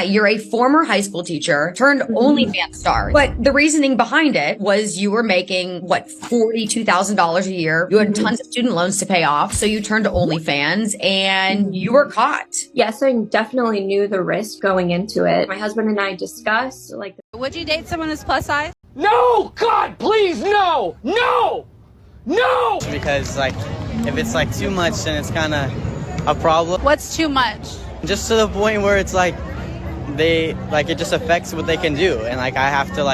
You're a former high school teacher turned OnlyFans star. But the reasoning behind it was you were making, what, $42,000 a year. You had tons of student loans to pay off. So you turned to OnlyFans and you were caught. Yes, I definitely knew the risk going into it. My husband and I discussed, Would you date someone who's plus size? No! God, please, no! No! No! Because, if it's, too much, then it's kind of a problem. What's too much? Just to the point where it's, it just affects what they can do. And, I have to,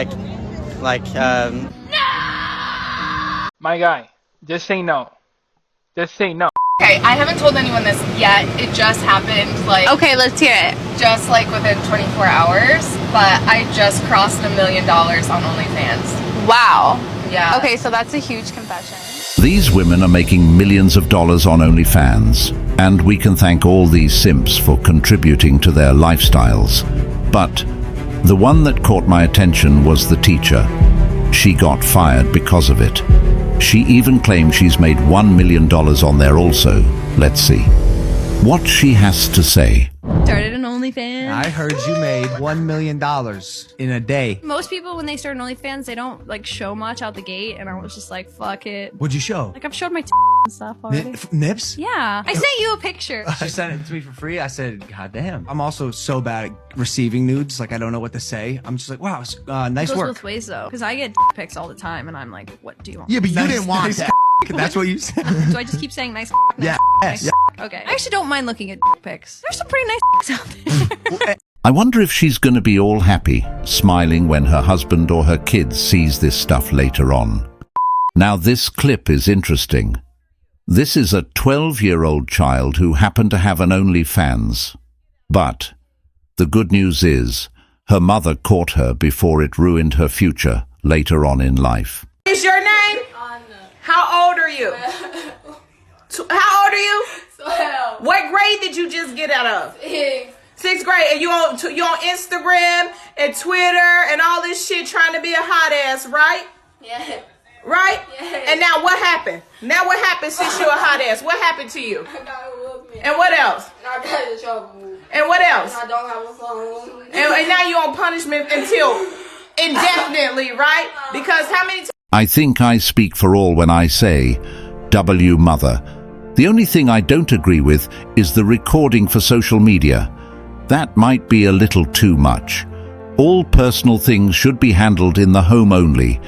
My guy, just say no. Just say no. Okay, I haven't told anyone this yet. It just happened, Okay, let's hear it. just within 24 hours. But I just crossed $1 million on OnlyFans. Wow. Yeah. Okay, so that's a huge confession. These women are making millions of dollars on OnlyFans, and we can thank all these simps for contributing to their lifestyles. But the one that caught my attention was the teacher. She got fired because of it. She even claims she's made $1 million on there also. Let's see what she has to say. Started an OnlyFans. I heard you made $1 million in a day. Most people, when they start an OnlyFans, they don't show much out the gate, and I was just like, fuck it. What'd you show? I've showed my and stuff already. Nips? Yeah. I sent you a picture. She sent it to me for free. I said, God damn. I'm also so bad at receiving nudes. I don't know what to say. I'm just like, wow, nice It goes work. both ways, though. Because I get pics all the time, and I'm like, what do you want? Yeah, but you didn't want that. That's what you said. Do I just keep saying nice? Yeah. Nice. Yeah. Okay. I actually don't mind looking at pics. There's some pretty nice out there. I wonder if she's going to be all happy, smiling when her husband or her kids sees this stuff later on. Now this clip is interesting. This is a 12-year-old child who happened to have an OnlyFans. But the good news is, her mother caught her before it ruined her future later on in life. Is your name? Anna. How old are you? How old are you? 12. What grade did you just get out of? 6. 6th grade. And you on Instagram and Twitter and all this shit trying to be a hot ass, right? Yeah. Right? Yeah. And now what happened? Now what happened since you're a hot ass? What happened to you? I got whooped me. And what else? And I got in trouble. And what else? I don't have a phone. And now you're on punishment until indefinitely, right? Because how many times? I think I speak for all when I say, W mother. The only thing I don't agree with is the recording for social media. That might be a little too much. All personal things should be handled in the home only.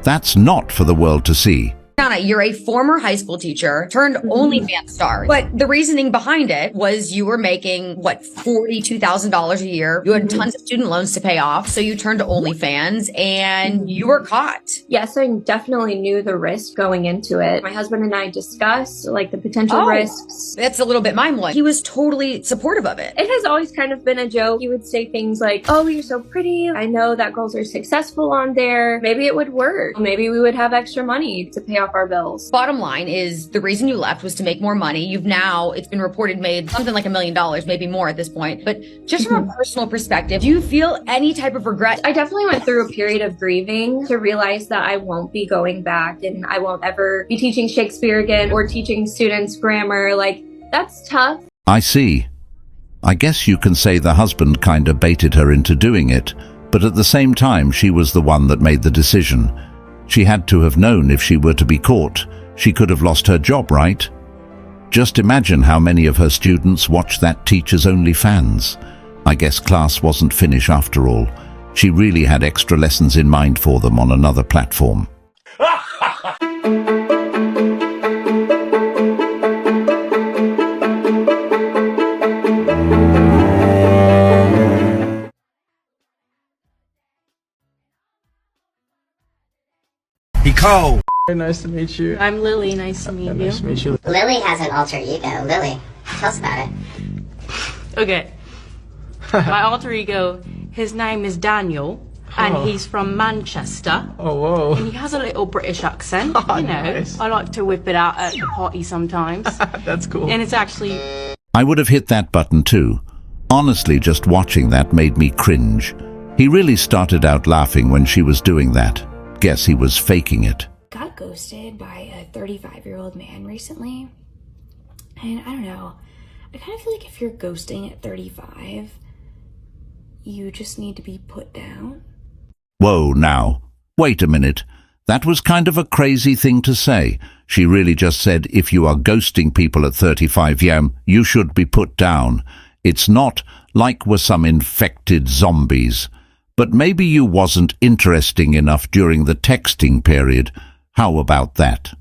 That's not for the world to see. You're a former high school teacher turned OnlyFans star. But the reasoning behind it was you were making, what, $42,000 a year. You had tons of student loans to pay off. So you turned to OnlyFans and you were caught. Yes, I definitely knew the risk going into it. My husband and I discussed the potential risks. That's a little bit mind-blowing. He was totally supportive of it. It has always kind of been a joke. He would say things like, oh, you're so pretty. I know that girls are successful on there. Maybe it would work. Maybe we would have extra money to pay off our bills. Bottom line is the reason you left was to make more money. It's been reported made something like $1 million, maybe more at this point. But just from a personal perspective, do you feel any type of regret? I definitely went through a period of grieving to realize that I won't be going back and I won't ever be teaching Shakespeare again or teaching students grammar. That's tough. I see. I guess you can say the husband kinda baited her into doing it, but at the same time she was the one that made the decision. She had to have known if she were to be caught, she could have lost her job, right? Just imagine how many of her students watched that teacher's OnlyFans. I guess class wasn't finished after all. She really had extra lessons in mind for them on another platform. Nicole. Nice to meet you. I'm Lily. Nice to meet you. Nice to meet you. Lily has an alter ego. Lily, tell us about it. Okay. My alter ego, his name is Daniel, and he's from Manchester. Oh, whoa. And he has a little British accent, Nice. I like to whip it out at the party sometimes. That's cool. And it's actually... I would have hit that button too. Honestly, just watching that made me cringe. He really started out laughing when she was doing that. Guess he was faking it. Got ghosted by a 35-year-old man recently. And I don't know. I kind of feel like if you're ghosting at 35, you just need to be put down. Whoa, now. Wait a minute. That was kind of a crazy thing to say. She really just said if you are ghosting people at 35 yam, you should be put down. It's not like we're some infected zombies. But maybe you wasn't interesting enough during the texting period. How about that?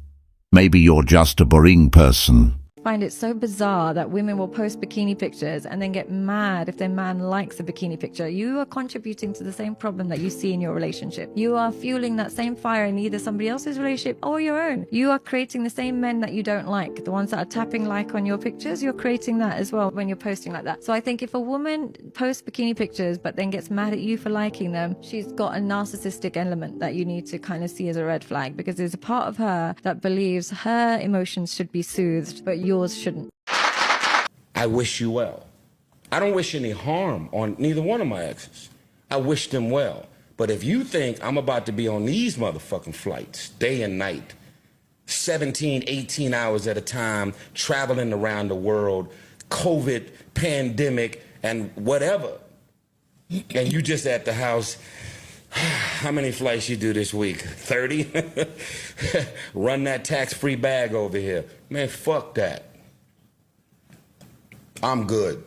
Maybe you're just a boring person. I find it so bizarre that women will post bikini pictures and then get mad if their man likes a bikini picture. You are contributing to the same problem that you see in your relationship. You are fueling that same fire in either somebody else's relationship or your own. You are creating the same men that you don't like. The ones that are tapping like on your pictures, you're creating that as well when you're posting like that. So I think if a woman posts bikini pictures but then gets mad at you for liking them, she's got a narcissistic element that you need to kind of see as a red flag, because there's a part of her that believes her emotions should be soothed, but yours shouldn't. I wish you well. I don't wish any harm on neither one of my exes. I wish them well. But if you think I'm about to be on these motherfucking flights day and night, 17, 18 hours at a time, traveling around the world, COVID, pandemic, and whatever, and you just at the house, how many flights you do this week? 30? Run that tax-free bag over here. Man, fuck that. I'm good.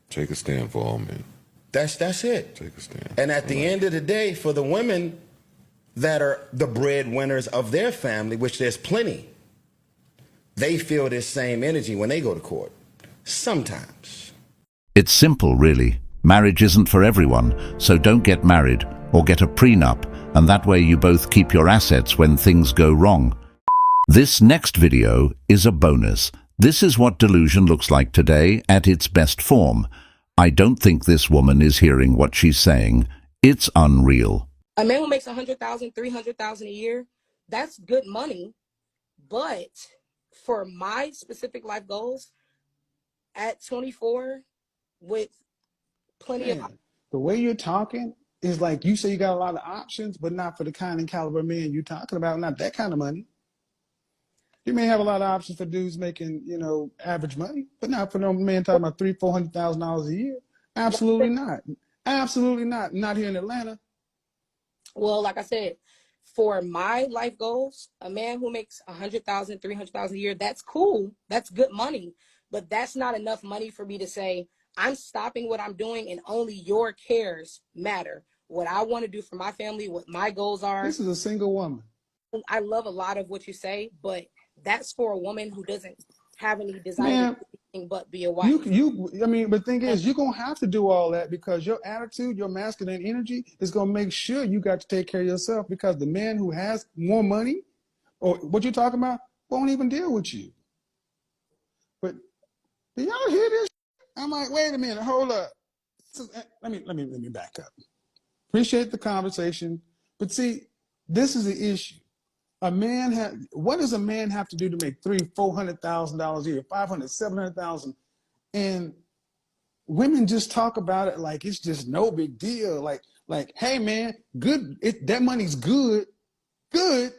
Take a stand for all men. That's it. Take a stand. And at the end of the day, for the women that are the breadwinners of their family, which there's plenty, they feel this same energy when they go to court. Sometimes. It's simple, really. Marriage isn't for everyone, so don't get married or get a prenup, and that way you both keep your assets when things go wrong. This next video is a bonus. This is what delusion looks like today at its best form. I don't think this woman is hearing what she's saying. It's unreal. A man who makes $100,000, $300,000 a year, that's good money. But for my specific life goals, at 24, with plenty of... The way you're talking is like you say you got a lot of options, but not for the kind and caliber man you're talking about, not that kind of money. You may have a lot of options for dudes making, average money, but not for no man talking about $300,000-$400,000 a year. Absolutely not. Absolutely not. Not here in Atlanta. Well, like I said, for my life goals, a man who makes $100,000, $300,000 a year, that's cool. That's good money. But that's not enough money for me to say, I'm stopping what I'm doing and only your cares matter. What I want to do for my family, what my goals are. This is a single woman. I love a lot of what you say, but that's for a woman who doesn't have any desire to do anything but be a wife. But the thing is, you're going to have to do all that because your attitude, your masculine energy is going to make sure you got to take care of yourself, because the man who has more money or what you're talking about won't even deal with you. But do y'all hear this? I'm like, wait a minute, hold up. Let me back up. Appreciate the conversation. But see, this is the issue. What does a man have to do to make $300,000-$400,000 a year, $500,000, $700,000? And women just talk about it like it's just no big deal. Like, hey man, good. That money's good. Good.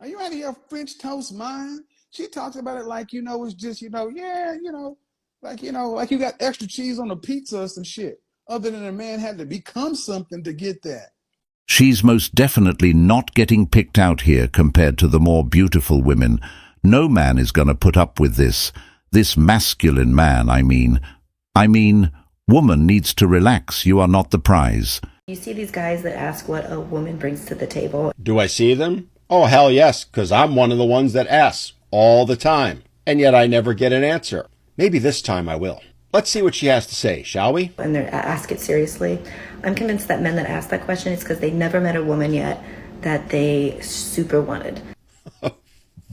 Are you out of your French toast mind? She talks about it like it's just like you got extra cheese on a pizza or some shit. Other than a man had to become something to get that. She's most definitely not getting picked out here compared to the more beautiful women. No man is going to put up with this. This masculine man, I mean, woman needs to relax. You are not the prize. You see these guys that ask what a woman brings to the table. Do I see them? Oh, hell yes, because I'm one of the ones that asks all the time. And yet I never get an answer. Maybe this time I will. Let's see what she has to say, shall we? And they ask it seriously. I'm convinced that men that ask that question is because they never met a woman yet that they super wanted.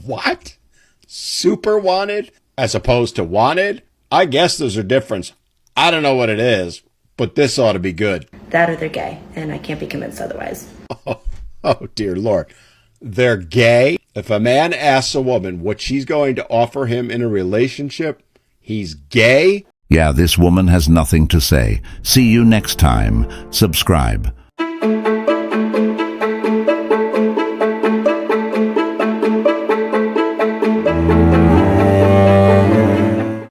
What? Super wanted? As opposed to wanted? I guess there's a difference. I don't know what it is, but this ought to be good. That or they're gay, and I can't be convinced otherwise. Oh, dear Lord. They're gay? If a man asks a woman what she's going to offer him in a relationship, he's gay? Yeah, this woman has nothing to say. See you next time. Subscribe.